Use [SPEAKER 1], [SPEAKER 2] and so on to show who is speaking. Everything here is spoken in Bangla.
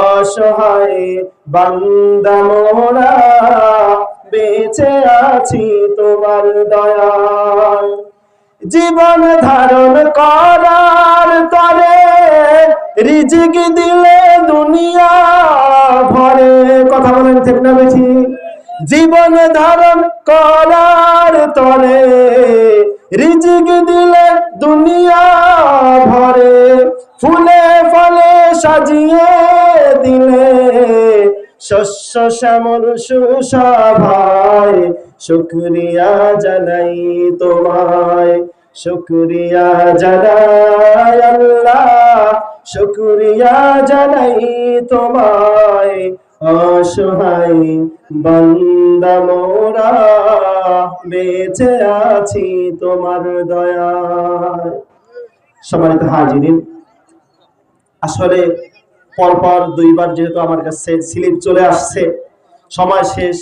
[SPEAKER 1] অসহায় বান্দা মোরা বেঁচে আছি তোমার দয়ায়। জীবন ধারণ করার তরে রিজিক দিলে দুনিয়া ভরে। কথা বলেন ঠিক না বেশি? জীবন ধারণ করার তরে রিজিক দিলে দুনিয়া ভরে। ফুলে ফলে সাজিয়ে দিলে শস্য শ্যামল সুশোভায়। শুকরিয়া জানাই তোমায়, শুকরিয়া জানাই আল্লাহ, শুকরিয়া জানাই তোমায়। অসহায় বান্দা মোরা বেঁচে আছি তোমার দয়ায়। সম্মানিত হাজিরিন, আসলে পরপর দুইবার যেহেতু আমার কাছে স্লিপ চলে আসছে, সময় শেষ।